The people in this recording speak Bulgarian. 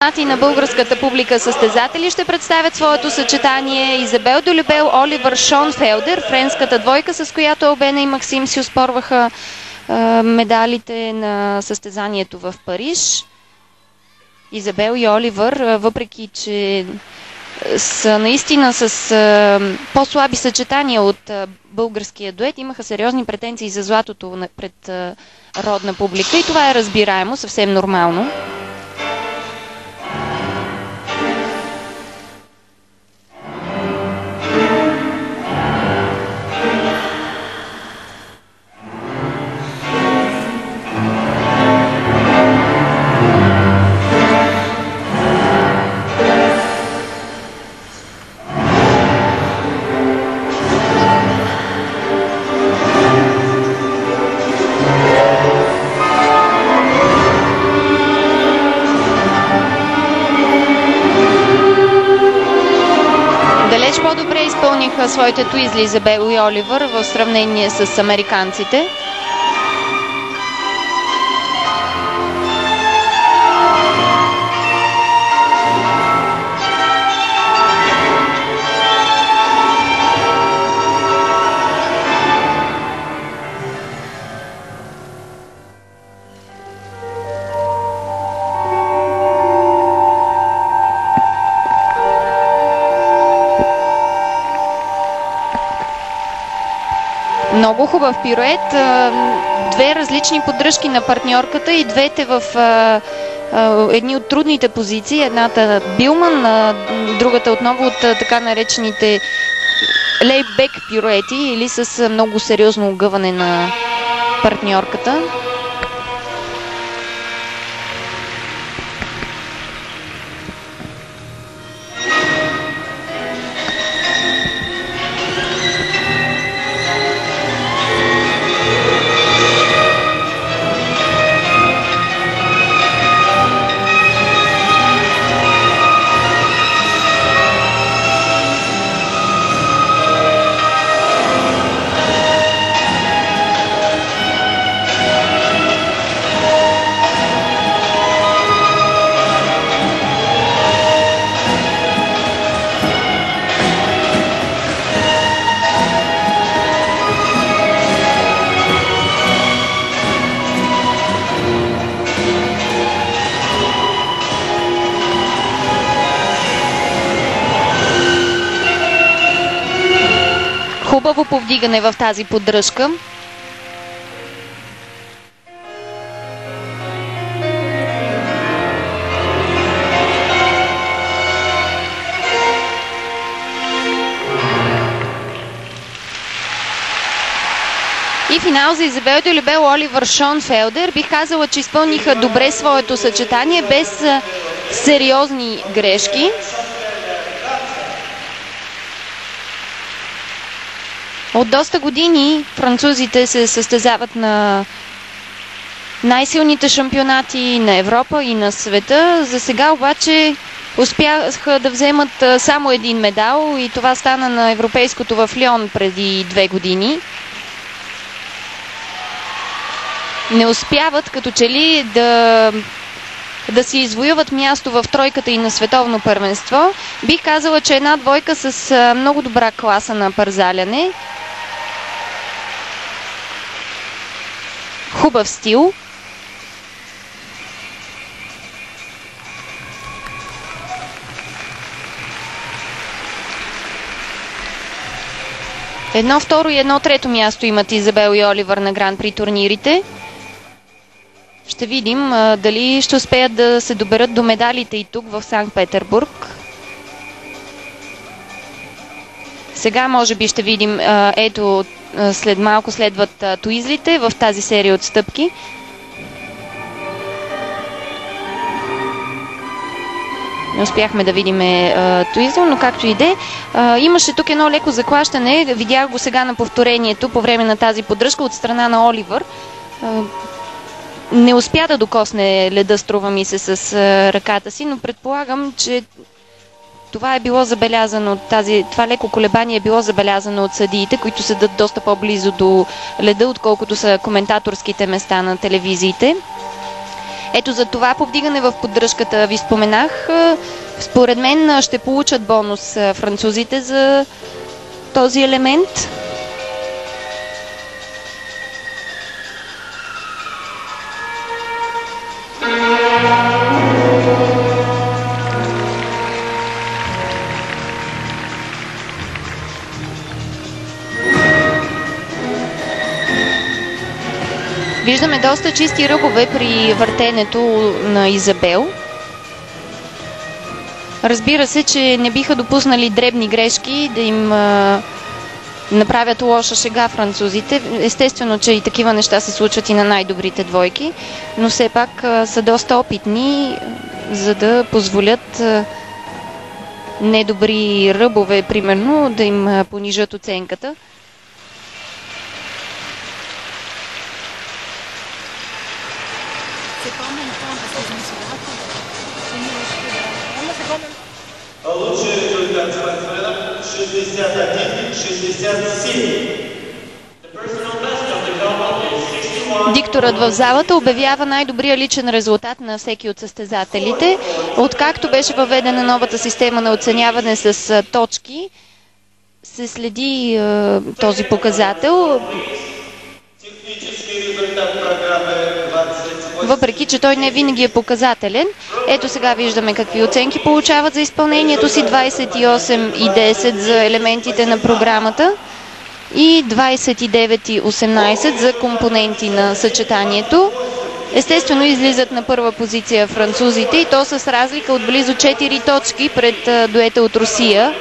Мати на българската публика състезатели ще представят своето съчетание Изабел Долюбел, Оливър Шонфелдер, френската двойка, с която Албена и Максим си оспорваха медалите на състезанието в Париж. Изабел и Оливър, въпреки че са наистина с по-слаби съчетания от българския дует, имаха сериозни претенции за златото пред родна публика и това е разбираемо, съвсем нормално. По-добре изпълниха своите туизли Изабел и Оливър в сравнение с американците. Много хубав пирует, две различни поддръжки на партньорката и двете в едни от трудните позиции. Едната Билман, другата отново от така наречените лейбек пируети или с много сериозно огъване на партньорката. Хубаво повдигане в тази поддръжка. И финал за Изабел Долюбел, Оливър Шонфелдер. Бих казала, че изпълниха добре своето съчетание, без сериозни грешки. От доста години французите се състезават на най-силните шампионати на Европа и на света. За сега обаче успяха да вземат само един медал и това стана на европейското в Лион преди 2 години. Не успяват като че ли да си извоюват място в тройката и на световно първенство. Бих казала, че една двойка с много добра класа на парзаляне. Хубав стил. Едно второ и едно трето място имат Изабел и Оливър на Гран-при турнирите. Ще видим дали ще успеят да се доберат до медалите и тук в Санкт-Петербург. Сега може би ще видим, ето след малко следват туизлите в тази серия от стъпки. Не успяхме да видим туизъл, но както и де. Имаше тук едно леко заклащане, видях го сега на повторението по време на тази поддръжка от страна на Оливър. Не успя да докосне леда, струва ми се, с ръката си, но предполагам, че това е било забелязано, това леко колебание е било забелязано от съдиите, които седат доста по-близо до леда, отколкото са коментаторските места на телевизиите. Ето за това повдигане в поддръжката ви споменах. Според мен ще получат бонус французите за този елемент. Виждаме доста чисти ръбове при въртенето на Изабел. Разбира се, че не биха допуснали дребни грешки да им направят лоша шега французите. Естествено, че и такива неща се случват и на най-добрите двойки, но все пак са доста опитни, за да позволят недобри ръбове, примерно, да им понижат оценката. Лучший результат спортсменов 61-67. Дикторът в залата обявява най-добрия личен резултат на всеки от състезателите. Откакто беше въведена новата система на оценяване с точки, се следи този показател. Въпреки че той не винаги е показателен. Ето сега виждаме какви оценки получават за изпълнението си. 28 и 10 за елементите на програмата и 29 и 18 за компоненти на съчетанието. Естествено излизат на първа позиция французите и то с разлика от близо 4 точки пред дуета от Русия.